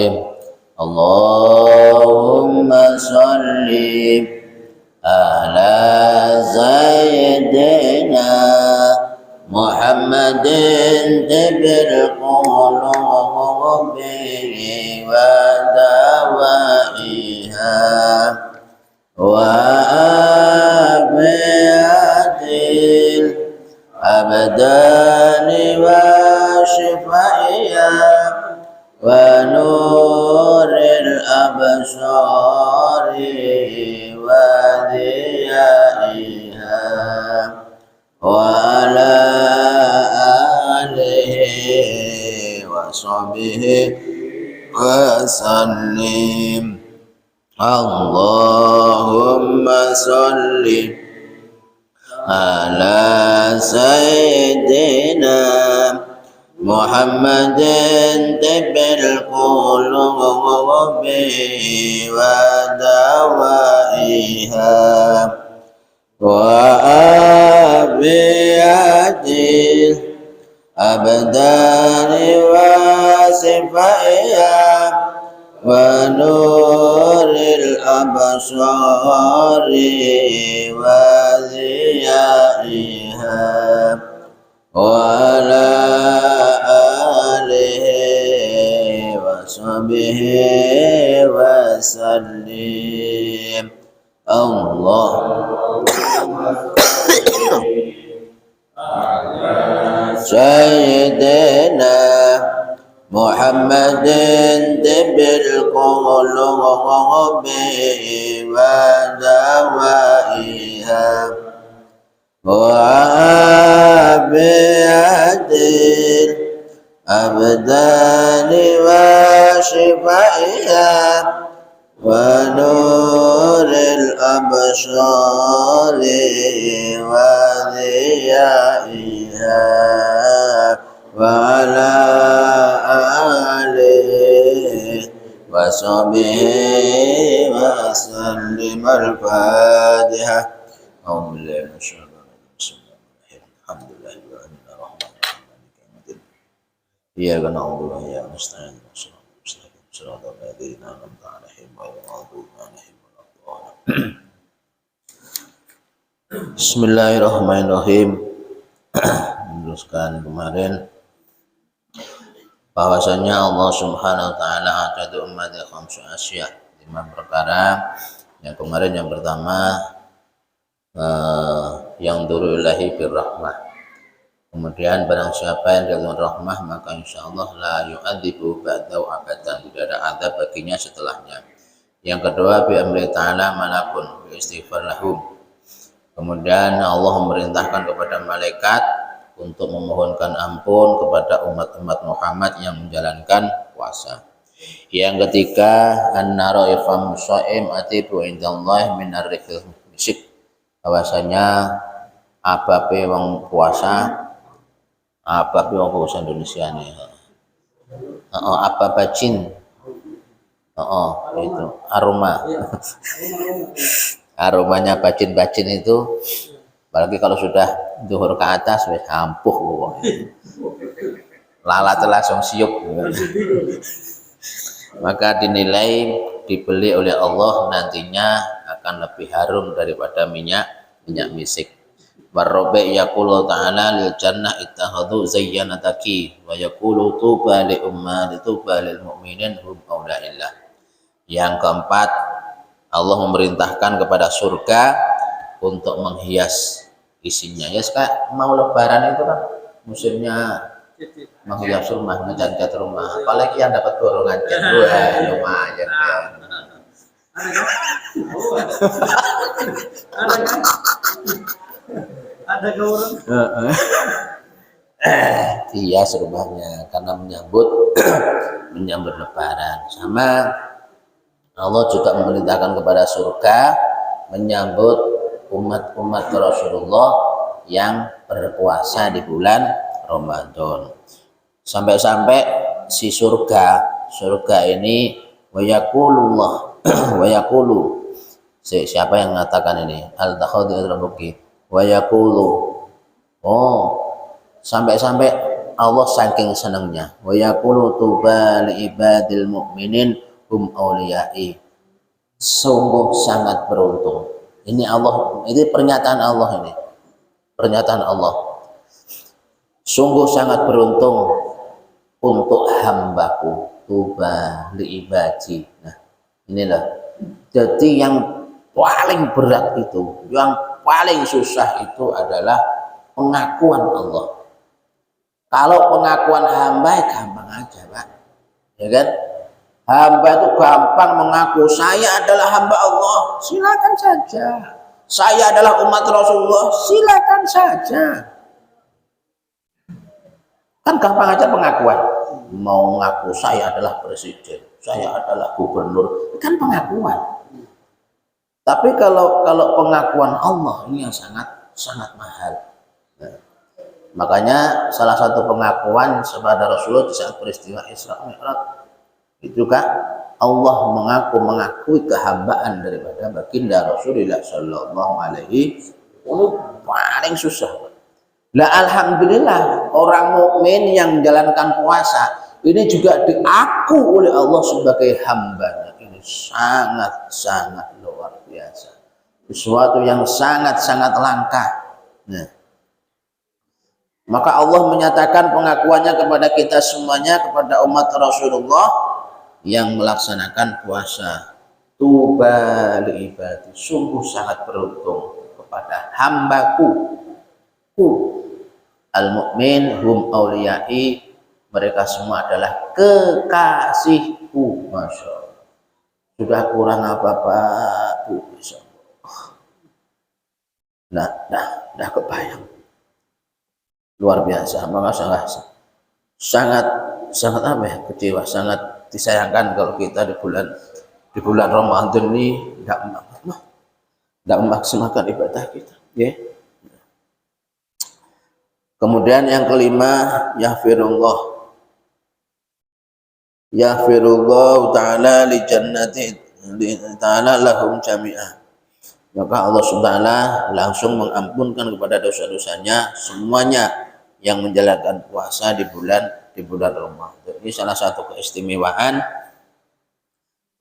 Bismillahirrahmanirrahim. Allahumma sholli ala Sayyidina Muhammadin tibbil qulubi wa dawaiha wa afiyatil abdani wa shifaiha wa nuril absari wa diyaiha wa ala alihi wa sahbihi wa sallim. Allahumma sholli ala Sayyidina Muhammadin tibbil qulubi wa dawaiha wa afiyatil abdani wa sifaiha wa nuril absari wa ziyaiha wa ala alihi wa sahbihi wa sallim. Allah Sayyidina Muhammadin tibbil qulubi wa dawaiha wa afiyatil abdani wa shifaiha wa nuril absari wa ziyaiha wa ala alihi wa sahbihi wa sallim. Al-Fatihah. Iyyaka na'budu wa iyyaka nasta'in. Shiratal ladzina an'amta 'alaihim ghairil maghdubi 'alaihim waladdallin. Bismillahirrahmanirrahim. Meneruskan kemarin bahwasanya Allah Subhanahu wa taala ada umat khamsu asya, 5 perkara. Yang kemarin yang pertama yang duru ilahi birrahmah. Kemudian barang siapa yang dengan rahmah maka insyaallah la yu'adzibu ba'dahu abadan, tidak ada azab baginya setelahnya. Yang kedua bi amri ta'ala manapun bi istighfar lahum. Kemudian Allah memerintahkan kepada malaikat untuk memohonkan ampun kepada umat-umat Muhammad yang menjalankan puasa. Yang ketiga an-naru ifam shaim atibu indallahi minar rihil misik, bahwasanya abape wong puasa, abape wong puasa Indonesia nih. Apa bacin? Itu aroma. Aromanya bacin-bacin itu, apalagi kalau sudah zuhur ke atas wis ampuh pokoknya. Lalat langsung siup. Maka dinilai dibeli oleh Allah nantinya akan lebih harum daripada minyak misik. Warrobe yaqulu ta'ala lil jannah ittakhadhu zayyanataki wa yaqulu tuba li ummati tuba lil mu'minin hum aulaillah. Yang keempat, Allah memerintahkan kepada surga untuk menghias isinya. Ya sekarang mau lebaran itu kan musimnya menghias rumah, ngecat-cat rumah. Apalagi yang dapat borongan cat, lumayan ya. Ada orang hias rumahnya karena menyambut lebaran. Sama Allah juga memerintahkan kepada surga menyambut umat-umat Rasulullah yang berpuasa di bulan Ramadan. Sampai-sampai si surga ini wa yaqulullah wa yaqulu. Siapa yang mengatakan ini? Al-Takhadhi al-Buki. Wa yaqulu. Sampai-sampai Allah saking senangnya, wa yaqulu tuba li ibadil mu'minin hum auliyai. Sungguh sangat beruntung. Ini Allah, ini pernyataan Allah ini. Pernyataan Allah. Sungguh sangat beruntung untuk hambaku, tuba li ibadi. Nah, inilah. Jadi yang paling berat itu, yang paling susah itu adalah pengakuan Allah. Kalau pengakuan hamba gampang aja, Pak. Ya kan? Hamba itu gampang mengaku saya adalah hamba Allah, silakan saja. Saya adalah umat Rasulullah, silakan saja. Kan gampang aja pengakuan. Mau ngaku saya adalah presiden, saya adalah gubernur, kan pengakuan. Tapi kalau pengakuan Allah ini yang sangat mahal. Nah, makanya salah satu pengakuan kepada Rasulullah di saat peristiwa Isra Mi'raj itu kan Allah mengakui kehambaan daripada baginda Rasulullah Sallallahu Alaihi Wasallam. Paling susah. Nah, alhamdulillah orang mukmin yang menjalankan puasa ini juga diaku oleh Allah sebagai hambanya. Ini sangat luar biasa. Sesuatu yang sangat langka. Nah, maka Allah menyatakan pengakuannya kepada kita semuanya, kepada umat Rasulullah yang melaksanakan puasa. Tuba li ibadi, sungguh sangat beruntung kepada hambaku. Al-mu'min hum auliyai, mereka semua adalah kekasihku. Masya Allah. Sudah kurang apa Pak Bu? Nah kebayang. Luar biasa. Maka sangat apa ya, kecewa, sangat disayangkan kalau kita di bulan Ramadan ini tidak memaksimalkan ibadah kita, ya. Kemudian yang kelima, yahfirullah ta'ala li jannati ta'ala lahum jami'ah. Maka Allah Subhanahu langsung mengampunkan kepada dosa-dosanya semuanya yang menjalankan puasa di bulan Ramadan. Ini salah satu keistimewaan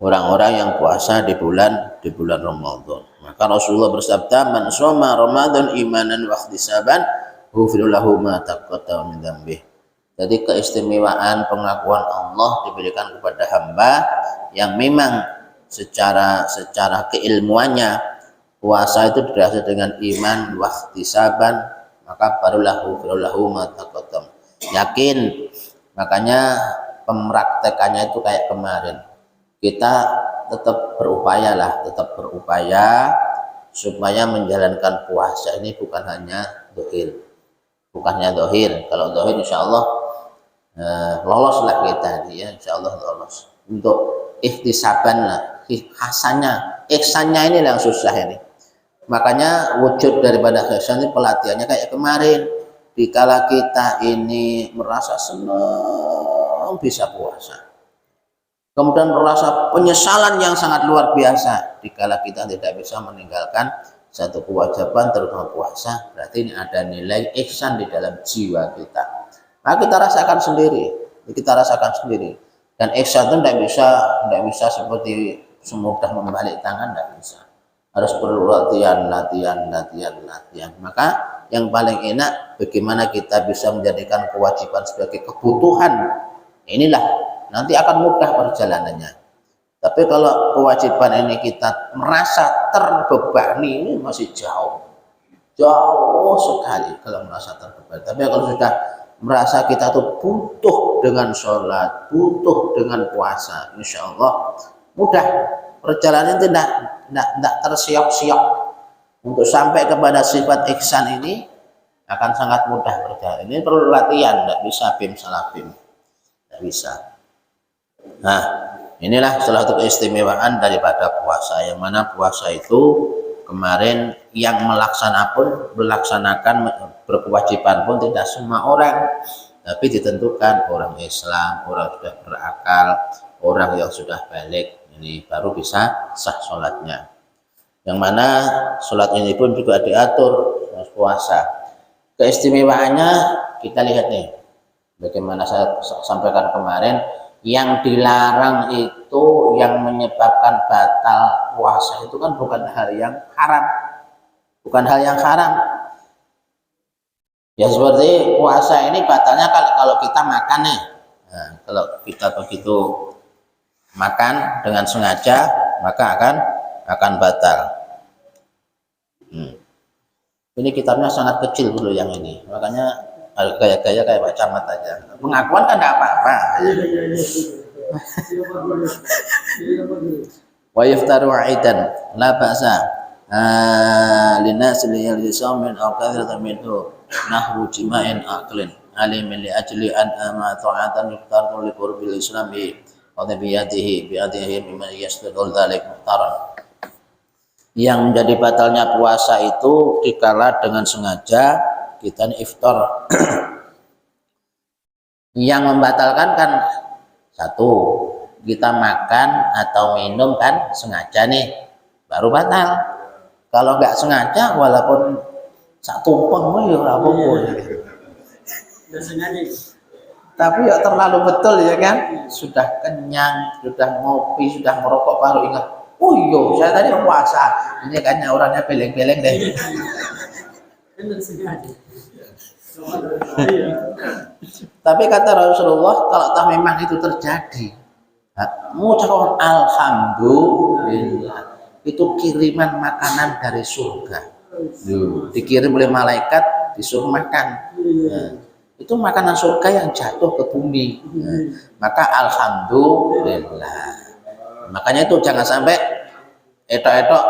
orang-orang yang puasa di bulan Ramadan. Maka Rasulullah bersabda, "Man shoma Ramadan imanan wa ihtisaban, ghufira lahu ma taqaddama min dzambih." Jadi keistimewaan pengakuan Allah diberikan kepada hamba yang memang secara keilmuannya puasa itu didasari dengan iman wa ihtisaban, maka barulah ghufira lahu ma taqaddama. Yakin. Makanya pempraktekannya itu kayak kemarin, kita tetap berupaya supaya menjalankan puasa ini bukan hanya dohir. Kalau dohir insya Allah lolos lah kita, ya insya Allah lolos. Untuk ihtisaban lah, ihsannya ini yang susah ini. Makanya wujud daripada ihsan ini pelatihannya kayak kemarin. Dikala kita ini merasa senang bisa puasa, kemudian merasa penyesalan yang sangat luar biasa dikala kita tidak bisa meninggalkan satu kewajiban terutama puasa, berarti ini ada nilai ihsan di dalam jiwa kita. Nah, kita rasakan sendiri. Dan ihsan itu tidak bisa seperti semudah membalik tangan, tidak bisa. Harus perlu latihan. Maka yang paling enak bagaimana kita bisa menjadikan kewajiban sebagai kebutuhan. Inilah nanti akan mudah perjalanannya. Tapi kalau kewajiban ini kita merasa terbebani, ini masih jauh sekali kalau merasa terbebani. Tapi kalau sudah merasa kita tuh butuh dengan sholat, butuh dengan puasa, insya Allah mudah perjalanan, tidak tersiok-siok. Untuk sampai kepada sifat ihsan ini akan sangat mudah berjalan. Ini perlu latihan, tidak bisa bim salah bim, tidak bisa. Nah, inilah salah satu keistimewaan daripada puasa, yang mana puasa itu kemarin yang melaksanakan berkewajiban pun tidak semua orang, tapi ditentukan orang Islam, orang sudah berakal, orang yang sudah balik, ini baru bisa sah sholatnya. Yang mana sholat ini pun juga diatur puasa. Keistimewaannya kita lihat nih, Bagaimana saya sampaikan kemarin, yang dilarang itu yang menyebabkan batal puasa itu kan bukan hal yang haram, bukan hal yang haram. Ya seperti puasa ini batalnya kalau kita makan nih. Nah, kalau kita begitu makan dengan sengaja maka akan batal. Ini kitabnya sangat kecil dulu yang ini, makanya gaya-gaya kayak Pak Camat aja. Pengakuan kan tidak apa-apa. Wa yaftaru aidan la ba'sa linas liyalzam min aw kathratan minhu nahwu jima'in aqlin alimin li ajli an ma ta'atan yuftaru li qurbil islami wa biyadihi mimma yastadul dzalik muhtaram. Yang menjadi batalnya puasa itu dikala dengan sengaja kita iftar. Yang membatalkan kan satu, kita makan atau minum kan sengaja nih baru batal. Kalau nggak sengaja walaupun sak tumpeng ya ora apa-apa. Tapi ya terlalu betul ya kan, sudah kenyang, sudah ngopi, sudah merokok baru ingat, oh iya saya tadi puasa, ini kayaknya orangnya beleng-beleng deh. Tapi kata Rasulullah, kalau tak memang itu terjadi, mengucapkan alhamdulillah, itu kiriman makanan dari surga. Dikirim oleh malaikat, disuruh makan. Itu makanan surga yang jatuh ke bumi. Maka alhamdulillah. Makanya itu jangan sampai etok-etok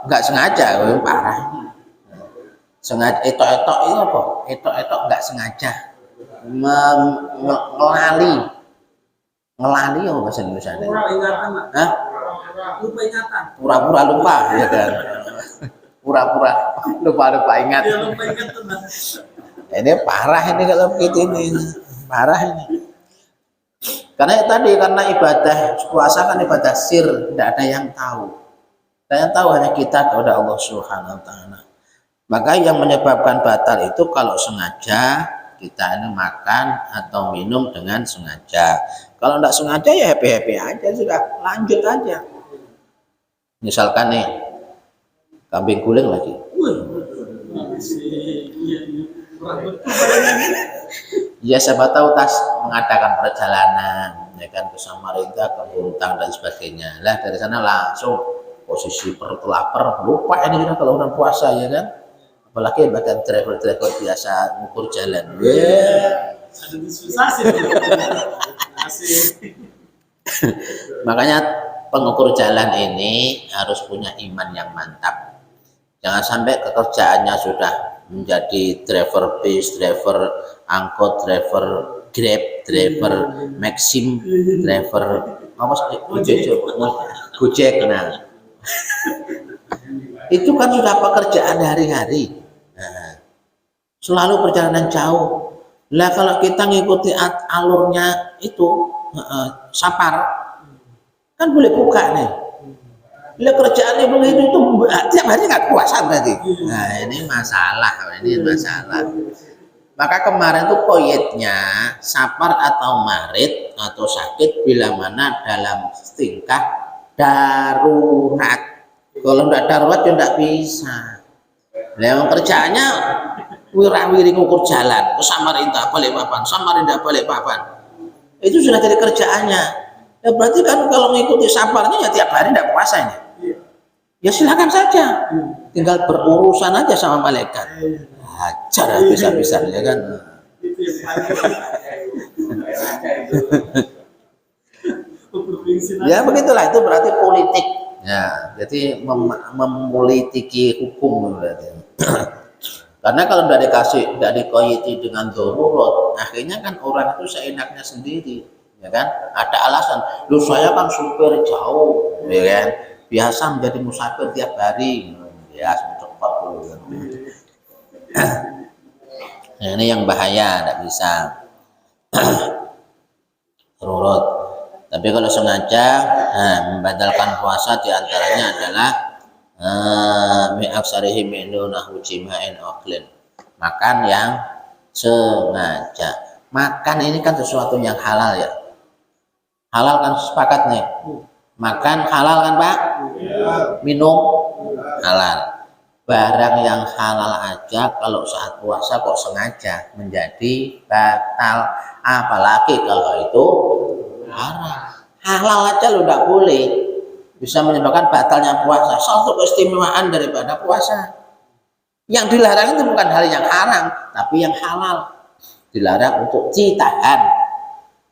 nggak sengaja, parah. Sengaja etok-etok itu apa? Etok-etok nggak sengaja ngelali apa bahasa Indonesia? Pura-pura lupa ya kan? Pura-pura lupa ingat. Ini parah ini kalau begitu ini parah ini. Karena ibadah puasa kan ibadah sir, tidak ada yang tahu. Yang tahu hanya kita kepada Allah Subhanahu wa taala. Maka yang menyebabkan batal itu kalau sengaja kita ini makan atau minum dengan sengaja. Kalau tidak sengaja ya happy aja, sudah lanjut aja. Misalkan nih kambing guling lagi. Ya siapa tahu tas mengadakan perjalanan ya kan ke Samarinda, ke Buntang dan sebagainya. Lah dari sana langsung posisi perut lapar, lupa ini kita kalau udah puasa ya kan. Apalagi badan driver biasa ngukur jalan. Ada dispensasi. Makanya pengukur jalan ini harus punya iman yang mantap. Jangan sampai pekerjaannya sudah menjadi driver bis, driver angkot, driver Grab, driver Maxim, driver apa sih? Gojek. Nah, itu kan sudah pekerjaan hari-hari. Nah, selalu perjalanan jauh. Lah kalau kita ngikuti alurnya itu sapar, kan boleh buka nih. Lah kerjaannya begitu itu tiap hari nggak puasa berarti. Nah ini masalah. Maka kemarin tuh koyetnya sapar atau marit atau sakit bila mana dalam tingkah darurat. Kalau tidak darurat ya tidak bisa. Nah, kerjaannya wirawiri ngukur jalan ke Samarinda Balikpapan. Itu sudah jadi kerjaannya. Ya berarti kan kalau mengikuti saparnya ya tiap hari tidak puasa ini. Ya silakan saja. Tinggal berurusan aja sama malaikat. Hajar habis-habisan ya kan. Ya begitulah, itu berarti politik. Ya, jadi mempolitiki hukum berarti. Karena kalau tidak dikoyiti dengan darurat, akhirnya kan orang itu seenaknya sendiri, ya kan? Ada alasan, lu saya kan supir jauh, ya kan? Biasa menjadi musafir tiap hari, ya cepat dulu. Nah, ini yang bahaya, tidak bisa darurat. Tapi kalau sengaja membatalkan puasa diantaranya adalah makan yang sengaja. makan ini kan sesuatu yang halal ya. Halal kan sepakat nih. Makan halal kan Pak? Minum halal. Barang yang halal aja kalau saat puasa kok sengaja menjadi batal, apalagi kalau itu haram. Halal aja lo tidak boleh, bisa menyebabkan batalnya puasa. Suatu keistimewaan daripada puasa. Yang dilarang itu bukan hal yang haram, tapi yang halal. Dilarang untuk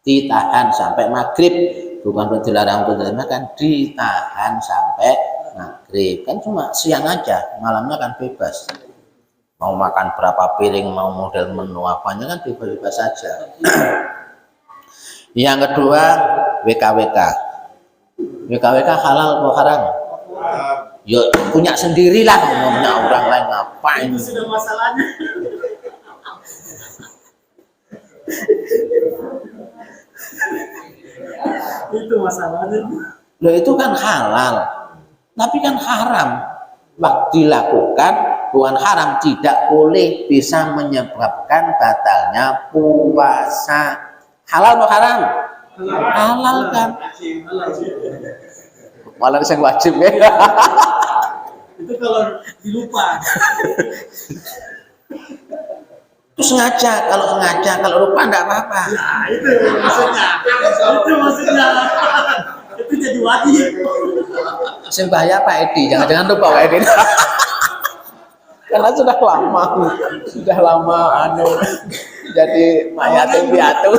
ditahan sampai maghrib, bukan dilarang untuk dimakan, ditahan sampai maghrib. Kan cuma siang aja, malamnya kan bebas. Mau makan berapa piring, mau model menu apanya kan bebas-bebas saja. Yang kedua, WKWK. WKWK halal atau haram? Ya punya sendirilah, ngomongnya orang lain ngapain? Itu sudah masalahnya. Itu masalahnya. Loh itu kan halal, tapi kan haram. Waktu dilakukan bukan haram, tidak boleh, bisa menyebabkan batalnya puasa. Halal atau haram? Halal kan? Malah yang wajib ya. Itu kalau dilupa. Itu sengaja, kalau lupa enggak apa-apa. Nah, itu maksudnya. Itu maksudnya. Itu jadi wajib. Sing bahaya Pak Edi, jangan-jangan lupa Pak Edi. Karena sudah lama jadi mayat piatu.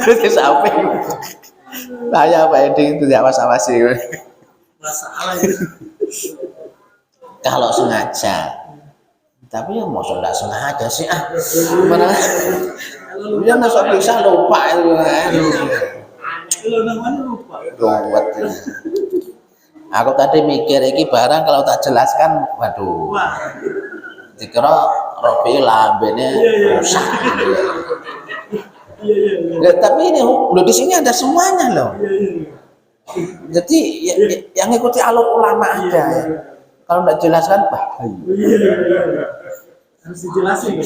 Di samping. Bahaya Pak Edi, itu awas-awasi. Masalah itu. Kalau sengaja. Tapi ya mau enggak sengaja sih mana dia masuk bisa lupa itu Kalau namanya lupa. gawat. Aku tadi mikir ini barang kalau tak jelaskan waduh dikira Robi lambene rusak. Iya. Tapi ini loh di sini ada semuanya loh. Jadi yang ikuti alur ulama aja. Kalau nggak jelaskan bahaya. Harus dijelasin.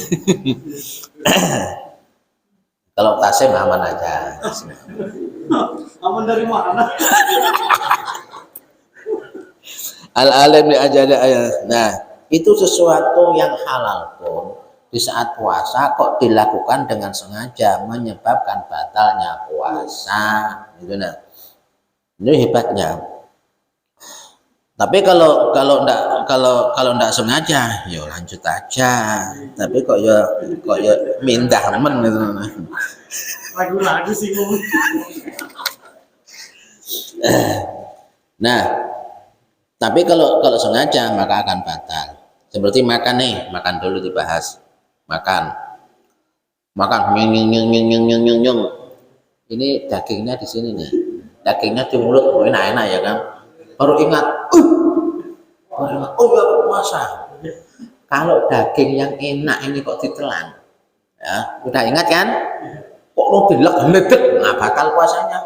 Kalau Tasim aman aja. Aman dari mana? Al-alim li ajali ayat. Nah, itu sesuatu yang halal pun di saat puasa kok dilakukan dengan sengaja menyebabkan batalnya puasa. Gitu nah. Ini hebatnya. Tapi kalau enggak sengaja, ya lanjut aja. Tapi kok ya mindah men gitu. Ragu-ragu sih ngomong. Nah, tapi kalau sengaja maka akan batal. Seperti makan nih, makan dulu dibahas. Makan nyung. Ini dagingnya di sini nih. Dagingnya di mulut, enak-enak ya kan. Baru ingat, oh ya puasa. Kalau daging yang enak ini kok ditelan, ya udah ingat kan? Kok lo dilek-ledek, nggak bakal puasanya,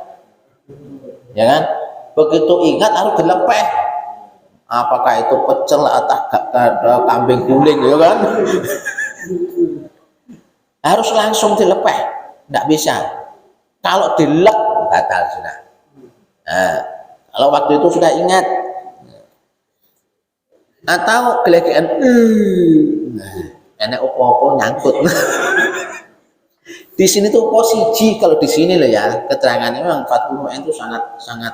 ya kan? Begitu ingat harus dilepeh. Apakah itu pecel atau kambing guling, ya kan? Harus langsung dilepeh, nggak bisa. Kalau dilek batal sudah. Nah, kalau waktu itu sudah ingat atau gelegean enak opo-opo nyangkut. Di sini tuh posisi kalau di sini loh ya keterangannya memang 40 itu sangat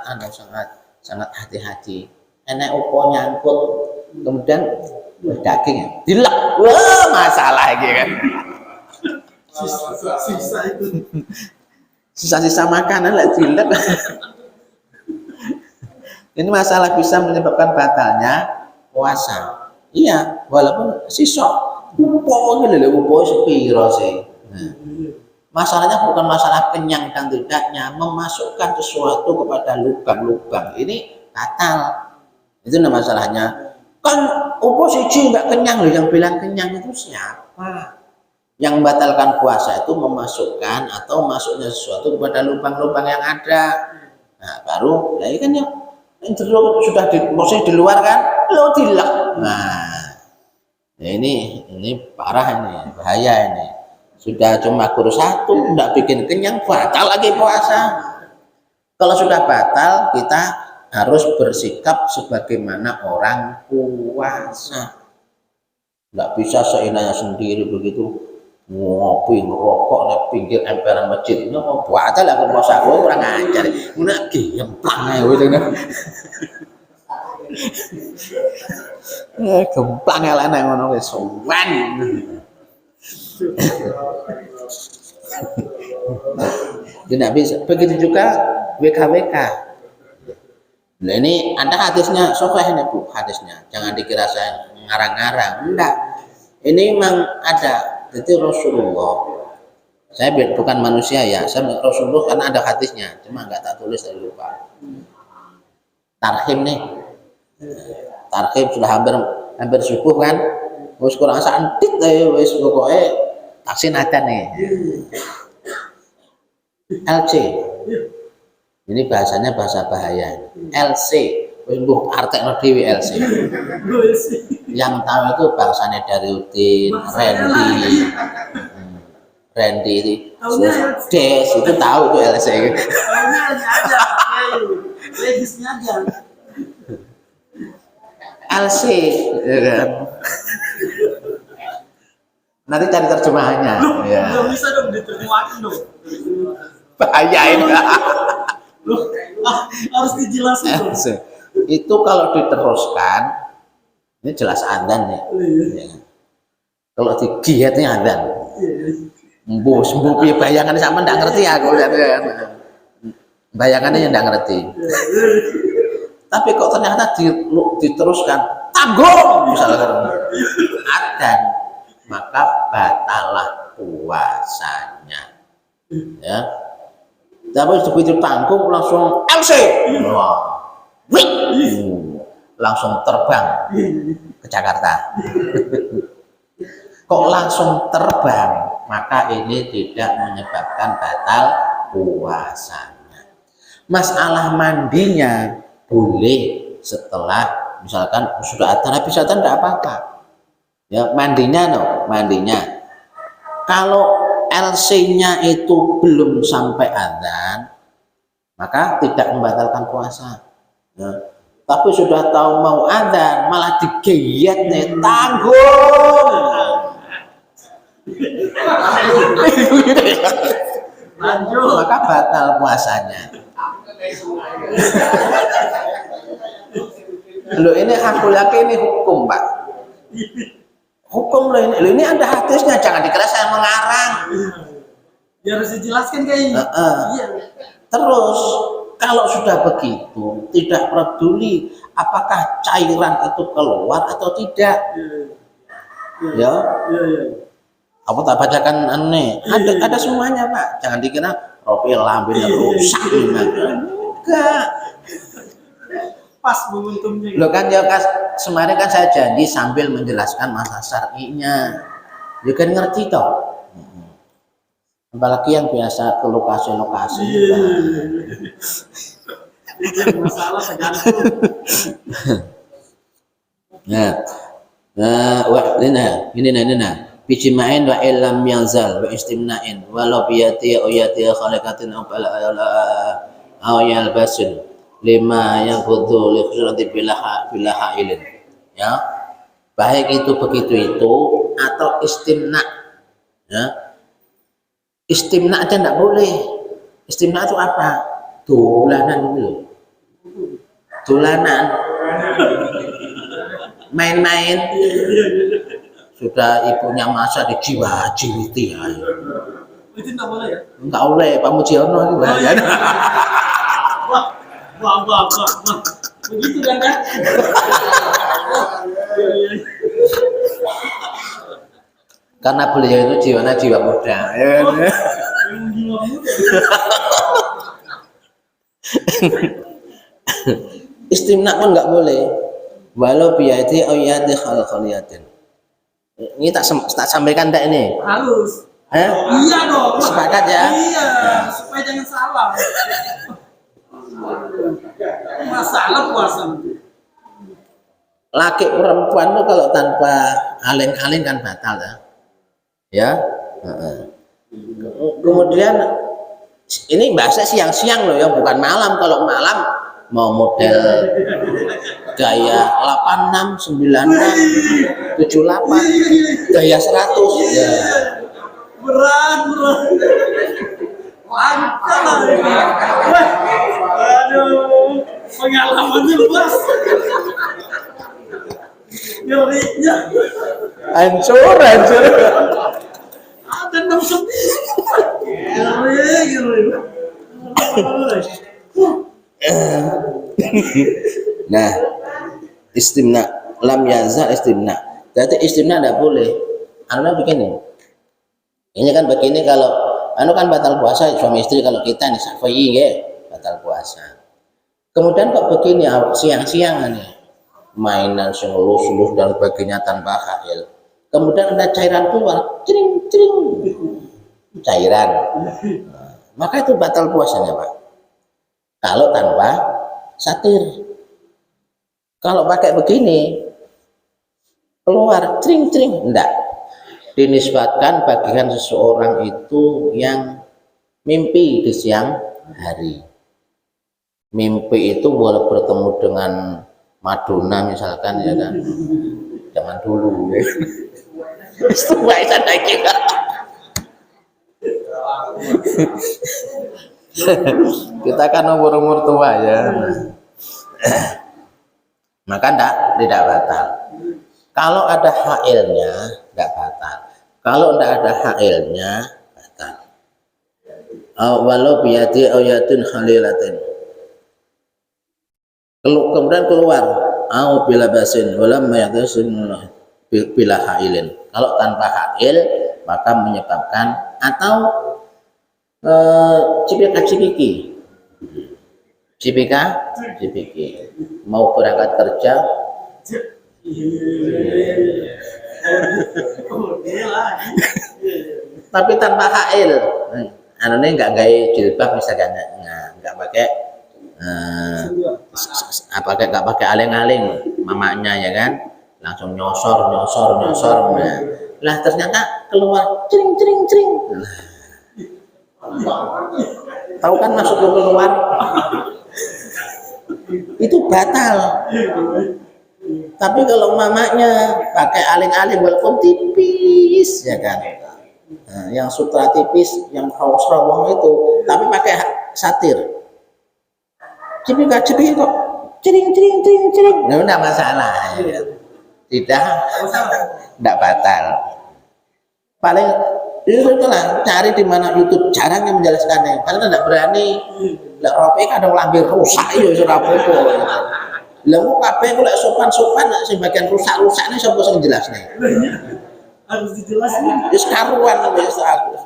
hati-hati. Enak opo nyangkut kemudian daging dilek, wah masalah gitu kan. Sisa itu. Sisa-sisa makanan lah dilek. Ini masalah bisa menyebabkan batalnya puasa. Iya, walaupun sisok upo sepiro sih. Nah, masalahnya bukan masalah kenyang dan tidaknya, memasukkan sesuatu kepada lubang-lubang ini batal. Itu masalahnya. Kan upo siji nggak kenyang loh, yang bilang kenyang itu siapa? Yang membatalkan puasa itu memasukkan atau masuknya sesuatu kepada lubang-lubang yang ada. Nah, baru, ya kan ya. Sudah di luar kan lo dilek. Nah Ya, ini parah ini, bahaya ini. Sudah cuma kurus satu, enggak bikin kenyang, batal lagi puasa. Kalau sudah batal, kita harus bersikap sebagaimana orang puasa. Enggak bisa seenaknya sendiri begitu ngopi ngerokok di pinggir emperan masjid. Ini mau batal aku puasa, orang ajar. Mana gemplang aja gitu. Gemplang elane ngono wis suwen. Tidak bisa. Begitu juga WKWK. Nah ini ada hadisnya, sahih ini Bu, hadisnya. Jangan dikira saya ngarang-ngarang. Enggak. Ini memang ada. Jadi Rasulullah. Saya bukan manusia ya, saya Rasulullah karena ada hadisnya, cuma enggak tak tulis dari lupa. Tarhim nih. Tarhim sudah hampir subuh kan. Wis kurang santit wis pokoke vaksin aja nih. LC. Ini bahasanya bahasa bahaya. LC. Wis mbuh artekno dhewe LC. Yang tahu itu bangsane Dariudin, Randy itu Des itu tahu tuh LC. LC ya kan? Nanti cari terjemahannya. Ya. Belum bisa dong diterjemahkan dong. Bahaya ini. Harus dijelasin dong. Itu kalau diteruskan, ini jelas adzan nih. Ya. Kalau digiatnya adzan. Mbuh piye bayangan sama ndak ngerti aku lihat kan. Bayangannya ndak ngerti. Tapi kok ternyata diteruskan tanggung misalkan adzan, maka batalah puasanya. Ya. Tapi begitu tanggung langsung LC. Wah. Langsung terbang ke Jakarta. Kok langsung terbang, maka ini tidak menyebabkan batal puasanya. Masalah mandinya boleh setelah misalkan sudah adzan, habis adzan tidak apa-apa. Ya, mandinya. Kalau LC-nya itu belum sampai adzan, maka tidak membatalkan puasa. Ya. Tapi sudah tahu mau adzan, malah digeyat nih, tanggung. Lanjut. Maka batal puasanya. Loh ini aku yakin ini hukum Pak. Hukum loh ini ada hadisnya, jangan dikira saya mengarang. Ya harus dijelaskan kayaknya. Iya. Terus kalau sudah begitu tidak peduli apakah cairan itu keluar atau tidak. Ya. Aku tak bacakan aneh. Ada semuanya Pak. Jangan dikira profil lambungnya rusak enggak. Pas momentumnya. Loh kan ya kemarin kan saya janji sambil menjelaskan masa syar'inya. Ya kan ngerti toh. Apalagi yang biasa ke lokasi-lokasi. Masalah tergantung. Ini bijima'in wa illam yazal wa istimna'in walau biyati au yati khalaqatin aw yalbasun lima yaghuddu li khusrati bilaha ilin. Ya, baik itu begitu itu atau istimna. Ya, istimna aja enggak boleh. Istimna itu apa? Dolanan dulu. Dolanan. Main-main. Sudah ibunya masa dijiwa-jiwiti ya. Itu enggak boleh ya? Enggak boleh, Pak Mujiono itu bahaya. Wah. Begitu kan? Karena beliau itu jiwanya jiwa muda. Jiwa muda. Istimna pun enggak boleh. Walau biyati au yadi khaliyatin. Ini tak sampaikan enggak ini? Harus. Iya dong. Sepakat ya? Iya, supaya jangan salah. Masalah puasa. Laki perempuan itu kalau tanpa aling-aling kan batal ya. Ya. Kemudian ini bahasa siang-siang loh ya, bukan malam. Kalau malam mau model gaya 86, 96, 78, gaya 100 ya. Berat. Mantap. Aduh, pengalamannya luas. Ngerinya. Hancur. Ada 6 sedih. Ngeri. Nah, istimna lam yazal istimna. Berarti istimna tidak boleh. Karena begini. Ini kan begini kalau kan batal puasa suami istri kalau kita nih Syafi'i ya, batal puasa. Kemudian kok begini siang-siang nih mainan selus dan sebagainya tanpa hail. Kemudian ada cairan keluar, cering cairan. Maka itu batal puasanya, Pak. Kalau tanpa satir. Kalau pakai begini keluar cering enggak. Dinisbatkan bagian seseorang itu yang mimpi di siang hari. Mimpi itu boleh bertemu dengan Madonna misalkan ya kan. Jangan dulu ya. Itu baik kita. Kita kan umur tua ya. Maka tidak batal. Kalau ada hailnya tidak batal. Kalau tidak ada hailnya batal. Walau biyati ayatun halilatin. Kemudian keluar bila basin walam mayatasin bila hailin. Kalau tanpa hail maka menyebabkan atau cipika-cipiki mau berangkat kerja tapi tanpa hail anaknya nggak gaya jilbab misalkan nggak pakai nggak pakai aling-aling mamanya ya kan langsung nyosor nah ternyata keluar cering tahu kan masuk ke keluar itu batal. Tapi kalau mamanya pakai aling-aling walaupun tipis ya kan yang sutra tipis yang rawong itu tapi pakai satir cipik kok cering nah, enggak masalah ya. tidak batal. Paling itulah cari di mana YouTube jarang yang menjelaskannya karena tidak berani lah rope kadang lambe rusak ya ora apa-apa lha kok kabeh kok lek sopan-sopan sebagian rusak-rusak ini sapa sing jelasne Harus dijelasin. wis karuan wis aku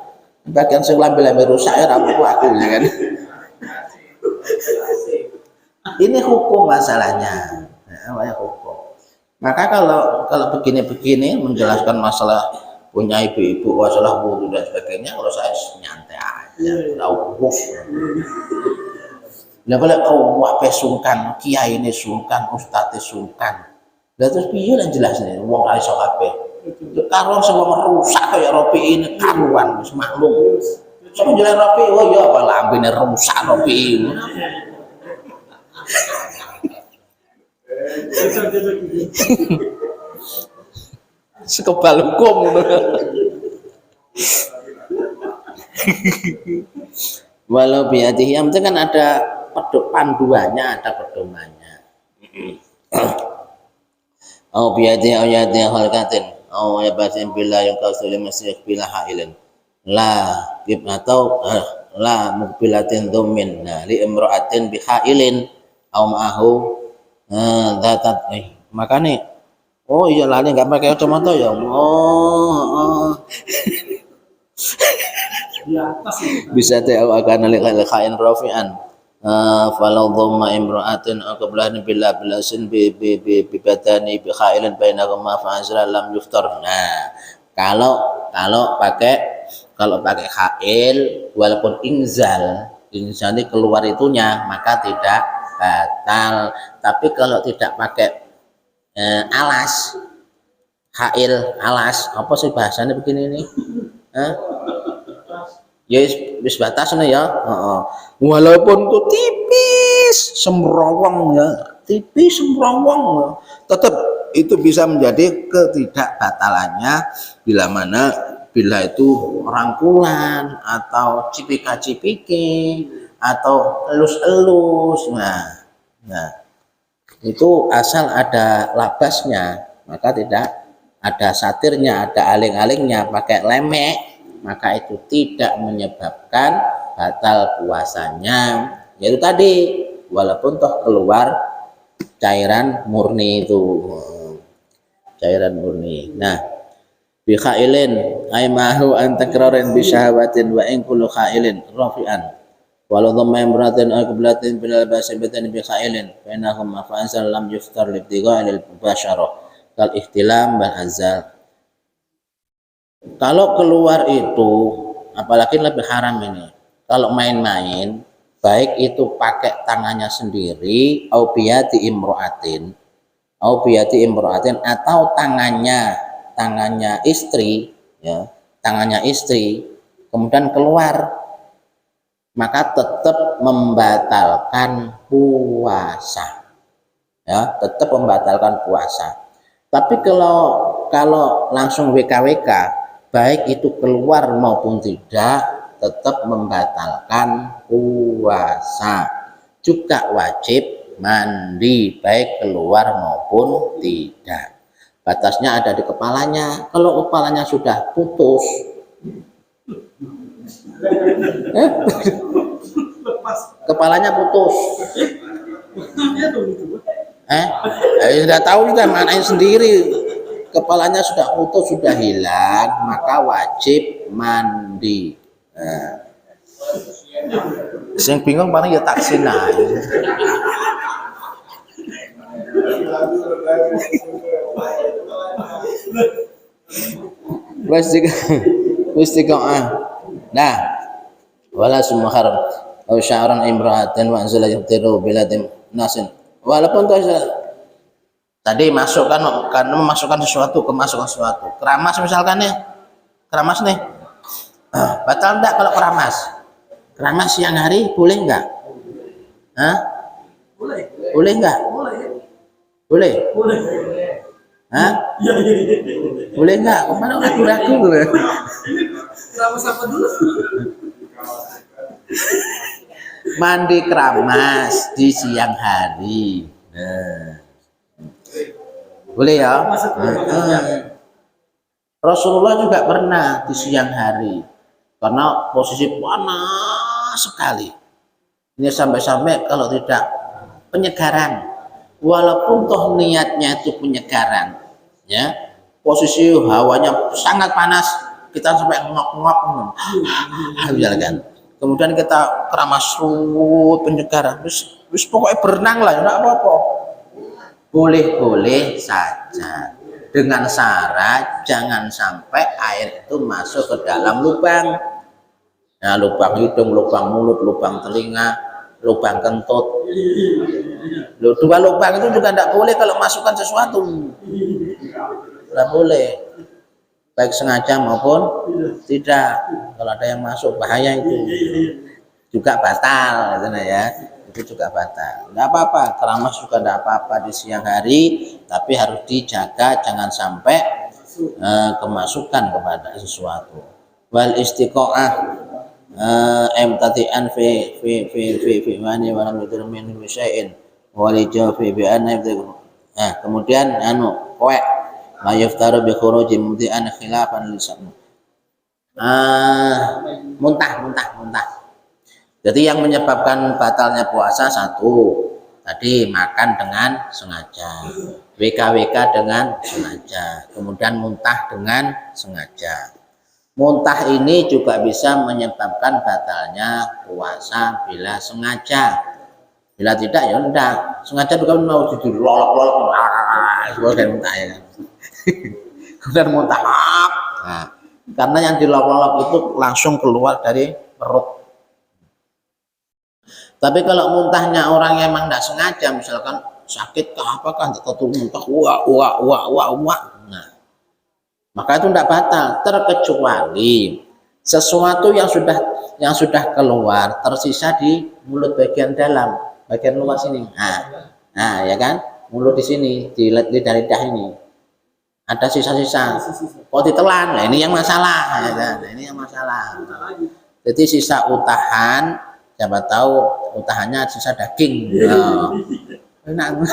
bagian sing lambe-lambe rusak ya ora apa-apa aku ya kan ini hukum masalahnya namanya hukum. Maka kalau begini menjelaskan masalah punya ibu-ibu masalah wudhu dan sebagainya kalau saya nyantai aja udah urus. Nah kalau wape sungkan kiai ini sungkan ustadz sungkan lah terus piye lan jelas nih wong iso kabeh karuan semua merusak kayak ropi ini karuan wis maklum sapa jalan ropi oh ya apa lambene rusak ropi ini sekebal hukum walau biadihi yang penting kan ada panduannya ada pedomannya au biadihi ayatihi halkatin au ya batin bila yang kau sudah masih bila hailin la atau la mukbilatin domin li imra'atin bihailin au ma'ahu datat makanya oh iya lali nggak pakai kacamata ya bisa tahu akan lihat kain rafian falau dhamma imra'atin aqbalahan bila bilasin bi badani bi khailan bainahuma fa azra lam yuftar. Nah kalau pakai khail walaupun inzal ini keluar itunya maka tidak batal. Tapi kalau tidak pakai alas, hail alas, apa sih bahasanya begini nih? Ya wis batas nih ya. Walaupun itu tipis semrawang ya, tipis semrawang ya, tetap itu bisa menjadi ketidakbatalannya bila itu rangkulan atau cipika-cipiki atau elus-elus. Nah, itu asal ada labasnya, maka tidak ada satirnya, ada aling-alingnya, pakai lemek, maka itu tidak menyebabkan batal puasanya. Yaitu tadi, walaupun toh keluar cairan murni itu, cairan murni. Nah, bi khailin ay mahu an takrarin bi syahawatin wa in kullu khailin rafi'an walau dhamma imratin ay qiblatin bil basibatin bi khailin fa innahum mafazal lam yuftar li ibtigha'il mubasyarah kal ihtilam bal azal. Kalau keluar itu, apalagi lebih haram ini, kalau main-main, baik itu pakai tangannya sendiri au biyati imra'atin atau tangannya istri, ya, tangannya istri kemudian keluar, maka tetap membatalkan puasa, ya, tetap membatalkan puasa. Tapi kalau langsung WKWK, baik itu keluar maupun tidak, tetap membatalkan puasa. Juga wajib mandi baik keluar maupun tidak. Batasnya ada di kepalanya. Kalau kepalanya sudah putus, kepalanya putus, sudah tahu kita maknanya sendiri. Kepalanya sudah putus, sudah hilang, maka wajib mandi. Yang bingung paling ya taksin aja. Istiqamah. Nah, wala sumuharam atau sya'ran imra'atin wa anzala yutiru biladim nasin. Walaupun tadi masukkan karena memasukkan sesuatu, kemasukan sesuatu. Keramas misalkan ya. Keramas nih. Batal enggak kalau keramas? Keramas siang hari boleh enggak? Boleh. Boleh enggak? Boleh. Boleh. Boleh enggak? Kemana ragu-ragu tuh? Keramas apa dulu? Mandi keramas di siang hari. Boleh ya? Rasulullah juga pernah di siang hari karena posisi panas sekali. Ini sampai-sampai kalau tidak penyegaran, walaupun toh niatnya itu penyegaran, ya, posisi hawanya sangat panas, kita sampai ngok-ngok, kan. Kemudian kita keramas penyegaran, terus pokoknya berenang lah, enggak apa-apa. Boleh-boleh saja, dengan syarat jangan sampai air itu masuk ke dalam lubang. Nah, lubang hidung, lubang mulut, lubang telinga, lubang kentut. Dua lubang itu juga tidak boleh kalau masukkan sesuatu. Tidak boleh, baik sengaja maupun tidak. Kalau ada yang masuk bahaya itu juga batal, gitu ya. Itu juga batal. Enggak apa-apa, keramas juga enggak apa-apa di siang hari, tapi harus dijaga jangan sampai kemasukan kepada sesuatu. Wal istiqoah emtatian fi mani wa lam yudramin bi syai'in wa li jafi bi anna. Nah, kemudian koek la yaftaru bi khuruji mudhi'an khilafan lisan. Muntah. Jadi yang menyebabkan batalnya puasa satu, tadi makan dengan sengaja, WKWK dengan sengaja, kemudian muntah dengan sengaja. Muntah ini juga bisa menyebabkan batalnya puasa bila sengaja. Bila tidak ya enggak. Sengaja bukan mau tidur lolok-lolok, kemudian muntah ya. Kemudian muntah. Nah, karena yang dilolok-lolok itu langsung keluar dari perut. Tapi kalau muntahnya orang yang emang tidak sengaja, misalkan sakit kah apakah atau muntah wah. Nah, maka itu tidak batal, terkecuali sesuatu yang sudah keluar tersisa di mulut bagian dalam, bagian luar sini. Nah, ya kan, mulut di sini, di lidah ini ada sisa-sisa, kok ditelan, nah ini yang masalah, ya kan? Nah, ini yang masalah. Jadi sisa utahan, siapa tahu utahannya sisa daging. Nah, enak.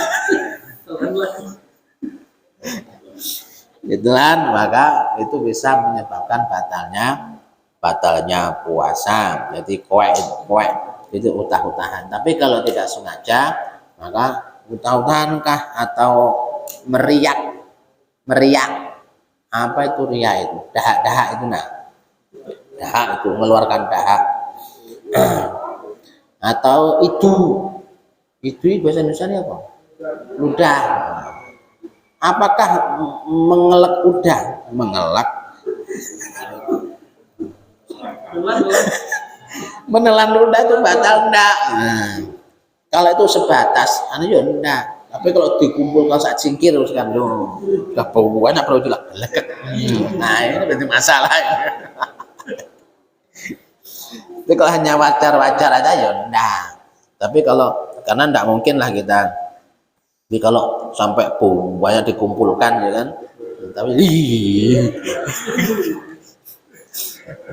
Itulah, maka itu bisa menyebabkan batalnya puasa. Jadi koek itu utah-utahan. Tapi kalau tidak sengaja, maka utah-utahan kah atau meriak apa itu riak itu? Dahak itu, nah dahak itu mengeluarkan dahak atau itu bahasa Indonesia apa? Ludah. Apakah mengelak udah? Mengelak menelan ludah itu batal enggak? Nah, kalau itu sebatas anu ya enggak. Tapi kalau dikumpulkan saat singkir terus kan loh, udah banyak perlu dilek. Nah, ini berarti masalah. Tapi kalau hanya wajar aja ya enggak. Tapi kalau karena enggak mungkin lah kita. Jadi kalau sampai banyak dikumpulkan ya kan. Tapi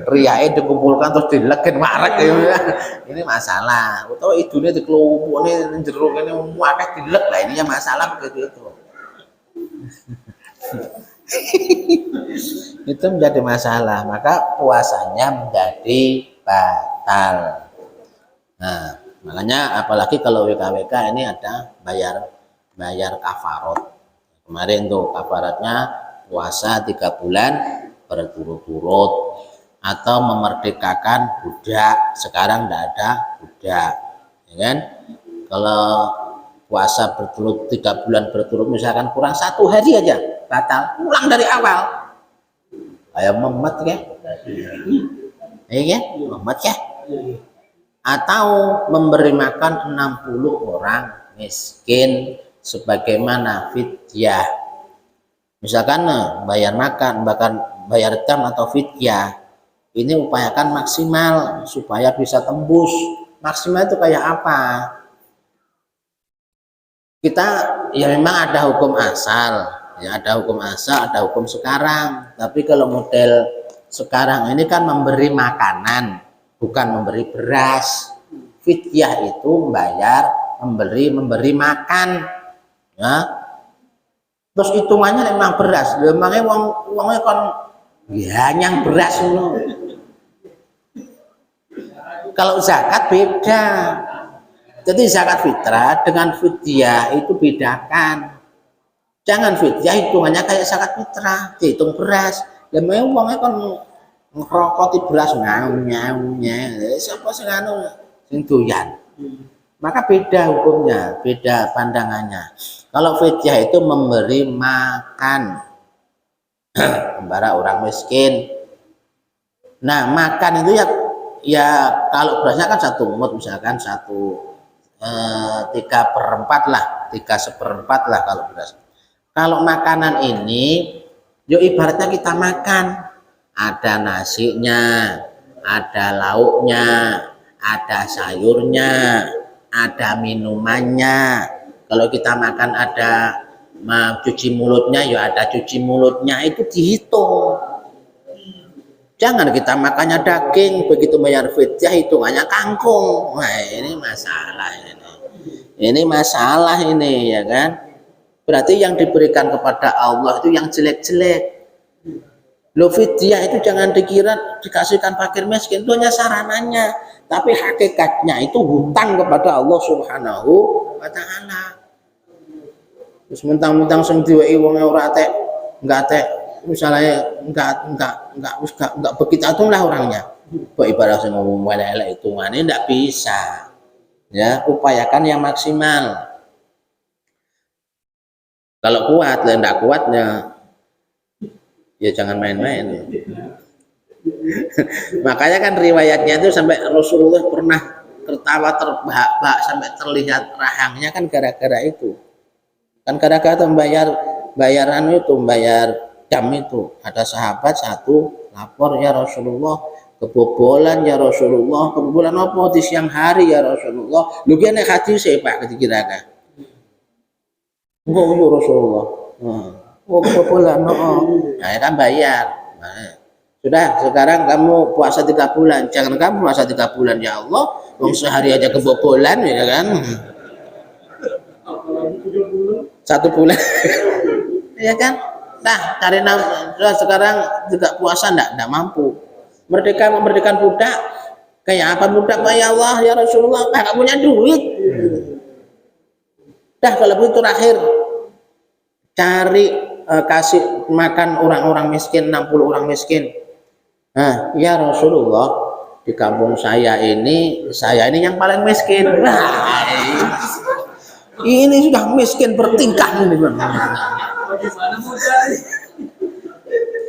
riae dikumpulkan terus dilegen marek ya. Ini masalah. Utawa idune dikelumpukne jero kene akeh dilek. Lah ini masalah begitu itu. Itu menjadi masalah, maka puasanya menjadi batal. Nah, makanya apalagi kalau WKWK ini ada bayar kafarat. Kemarin tuh kafaratnya puasa 3 bulan berturut-turut atau memerdekakan budak. Sekarang tidak ada budak, ya kan? Kalau puasa 3 bulan berturut, misalkan kurang 1 hari aja batal, ulang dari awal. Kayak Muhammad ya, Muhammad ya. Atau memberi makan 60 orang miskin sebagaimana fidyah. Misalkan bayar makan, bahkan bayar jam atau fidyah, ini upayakan maksimal supaya bisa tembus. Maksimal itu kayak apa? Kita ya memang ada hukum asal, ya ada hukum asal, ada hukum sekarang. Tapi kalau model sekarang ini kan memberi makanan, bukan memberi beras. Fidyah itu membayar, memberi makan, ya. Terus hitungannya memang beras, memangnya uangnya kan ya yang beras loh. Kalau zakat beda. Jadi zakat fitrah dengan fidyah itu bedakan. Jangan fidyah hitungannya kayak zakat fitrah, dihitung beras. Memangnya uangnya kan ngerokoti beras nyaunya. Siapa sing anu sing doyan. Maka beda hukumnya, beda pandangannya. Kalau fidyah itu memberi makan kepada orang miskin. Nah, makan itu ya kalau berasnya kan 1 mut, misalkan 3/4 lah, 3/4 lah kalau beras. Kalau makanan ini, yuk ibaratnya kita makan, ada nasinya, ada lauknya, ada sayurnya, ada minumannya. Kalau kita makan ada cuci mulutnya, ya ada cuci mulutnya, itu dihitung. Jangan kita makannya daging, begitu bayar fidyah hitungannya kangkung. Wah, ini masalah ini. Ini masalah ini, ya kan? Berarti yang diberikan kepada Allah itu yang jelek-jelek. Lo fidyah itu jangan dikira dikasihkan fakir miskin, itu hanya sarananya. Tapi hakikatnya itu hutang kepada Allah Subhanahu wa Ta'ala. Terus mentang-mentang sing diwehi wong ora atek, enggak atek, misalnya enggak begitu lah orangnya. Kok ibarat sing ngomong elek hitungane enggak bisa. Ya, upayakan yang maksimal. Kalau kuat, enggak kuatnya ya jangan main-main. Makanya kan riwayatnya itu sampai Rasulullah pernah tertawa terbahak-bahak sampai terlihat rahangnya kan gara-gara itu. Kan kadang-kadang bayaran itu, bayar jam itu. Ada sahabat satu lapor, ya Rasulullah, kebobolan ya Rasulullah. Kebobolan apa di siang hari ya Rasulullah? Lu kene hadis Pak dikira-kira. Enggak ya Rasulullah. Oh kebobolan, nah ya kan bayar. Nah, sudah, sekarang kamu puasa 3 bulan. Jangan kamu puasa 3 bulan ya Allah. Wong sehari aja kebobolan ya kan. 1 bulan. Ya kan? Nah, cari sekarang juga puasa enggak mampu. Memerdekakan budak. Kayak apa budak, ya Allah, ya Rasulullah, enggak punya duit. Dah kalau begitu terakhir cari kasih makan orang-orang miskin, 60 orang miskin. Nah, ya Rasulullah, di kampung saya ini yang paling miskin. Nah, ini sudah miskin bertingkah ini. Bagaimana mau cari?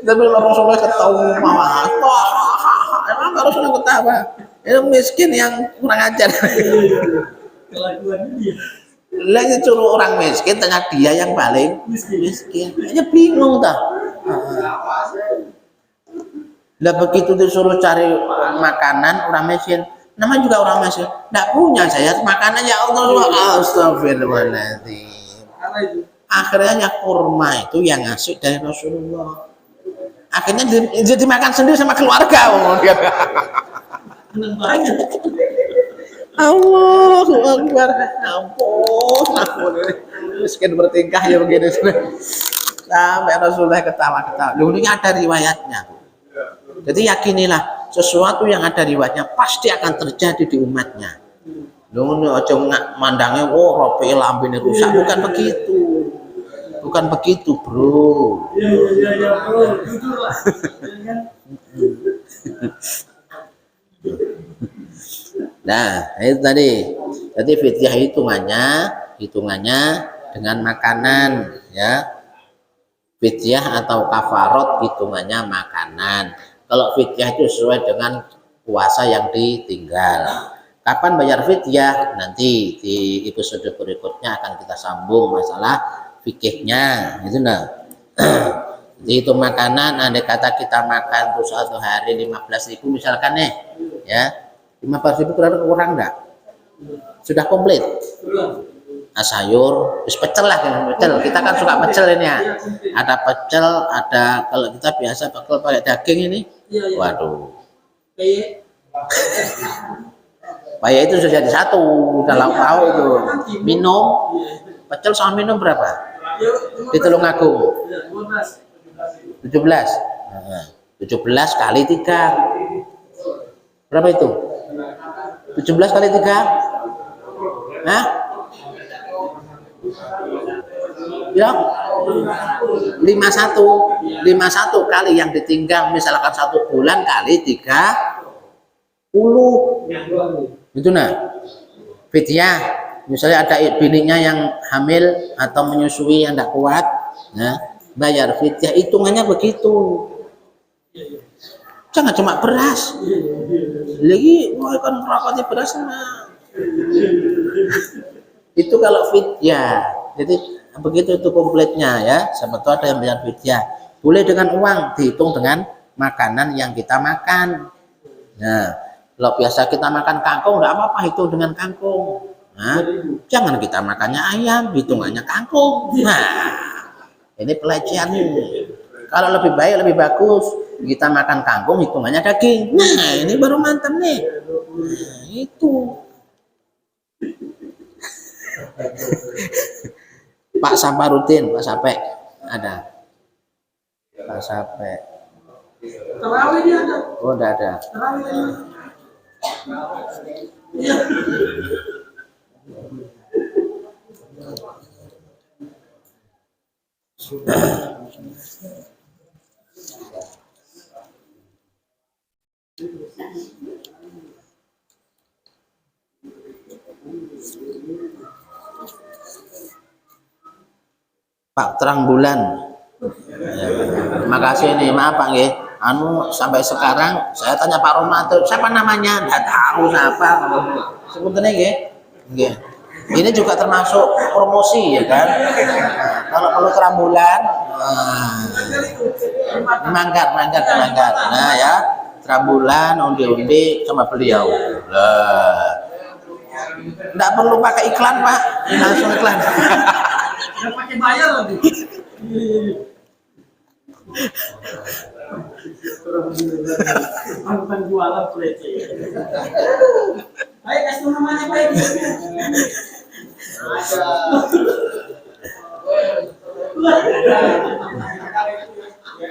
Tapi Rasulullah ketawa, emang Rasulullah ketawa. Itu miskin yang kurang ajar. Kelakuan dia. Lagi suruh orang miskin, tanya dia yang paling miskin. Hanya bingung tak. Lah begitu disuruh cari makanan orang miskin, namanya juga orang miskin, tidak punya saya makanan, ya Allah, astagfirullahaladzim. Akhirnya kurma itu yang ngasih dari Rasulullah. Akhirnya jadi makan sendiri sama keluarga. Seneng banget. Allahu Akbar. Ampun. Miskin bertingkah ya begini. Sampai Rasulullah ketawa-ketawa. Loh, ini ada riwayatnya. Jadi yakinilah sesuatu yang ada riwayatnya pasti akan terjadi di umatnya. Loh, aja mandangnya rope lambene rusak, bukan begitu. Bukan begitu, bro. Iya, bro. Jujur lah. Nah, itu tadi. Jadi fidyah hitungannya dengan makanan, ya. Fidyah atau kafarot hitungannya makanan. Kalau fidyah itu sesuai dengan puasa yang ditinggal. Kapan bayar fidyah? Nanti di episode berikutnya akan kita sambung masalah fikihnya, gitu nah. Jadi itu makanan, andai kata kita makan tuh 1 hari 15.000 misalkan nih, ya 15.000 kurang enggak? Sudah komplit? Nah, sayur, pecel lah, pecel. Kita kan suka pecel ini ya. Ada pecel, ada kalau kita biasa pakai daging ini. Waduh. Paya itu sudah jadi satu, udah tahu itu. Minum, pecel sama minum berapa? Di Tulungagung 17 kali 3 berapa itu? 17 kali 3 nah ya 51 kali yang ditinggal misalkan 1 bulan kali 30 itu nah fidyah. Misalnya ada bininya yang hamil atau menyusui yang tidak kuat, nah bayar fidyah, hitungannya begitu. Jangan cuma beras, lagi mau kan merapati beras mah. Itu kalau fidyah. Jadi begitu itu komplitnya ya. Sebetulnya ada yang bayar fidyah. Boleh dengan uang, dihitung dengan makanan yang kita makan. Nah, kalau biasa kita makan kangkung, tidak apa-apa hitung dengan kangkung. Nah, jangan kita makannya ayam, hitungannya kangkung. Nah, ini pelecehan ini. Kalau lebih baik, lebih bagus, kita makan kangkung, hitungannya daging. Nah, ini baru mantap nih. Nah, itu. Pak Saparudin, Pak Sapek, ada. Pak Sapek. Terawih dia ada. Oh, enggak ada. Terawih. Pak Terang Bulan. Ya, terima kasih nih, maaf Pak nggih. Sampai sekarang saya tanya Pak Romanto, siapa namanya? Enggak tahu siapa. Sebutannya nggih. Nggih. Ini juga termasuk promosi ya kan. Kalau perlu kerambulan, manggar. Nah ya, kerambulan undi-undi sama beliau. Nggak perlu pakai iklan Pak, langsung iklan. Nggak pakai bayar lagi. Bukan jualan pelece. Ayo kasih namanya Pak.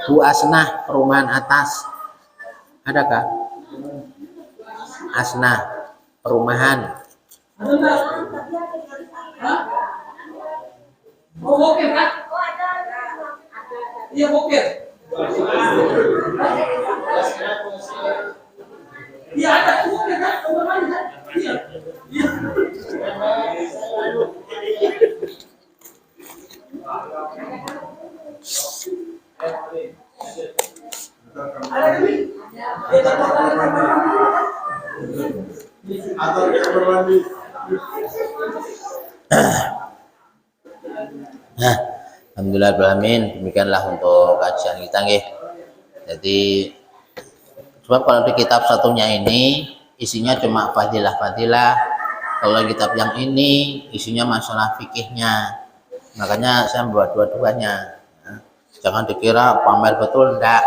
Bu Asnah, perumahan atas. Adakah? Asnah, perumahan. Ada enggak? Hah? Oh, bokeh, Pak? Iya, bokeh. Iya, ada bokeh, Pak. Iya. Iya. Nah, alhamdulillah demikianlah untuk kajian kita nggih. Jadi sebab kalau di kitab satunya ini isinya cuma fadilah-fadilah, kalau kitab yang ini isinya masalah fikihnya. Makanya saya membuat dua-duanya. Jangan dikira pamer betul, enggak.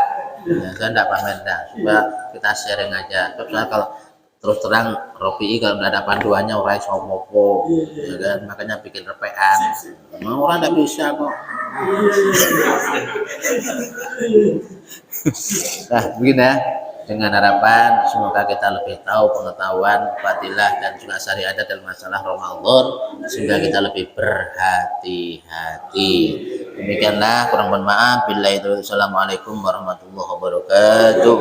Ya, saya enggak pamer, enggak. Coba kita sharing aja. Soalnya kalau terus terang Robi kalau enggak ada panduannya orang iso ngopo, ya kan? Makanya bikin repean. Orang enggak bisa kok. Nah, begini ya. Dengan harapan semoga kita lebih tahu pengetahuan fadilah dan juga syariat dalam masalah Ramadan sehingga kita lebih berhati-hati. Demikianlah, kurang mohon maaf. Billahi taufiq. Assalamualaikum warahmatullahi wabarakatuh.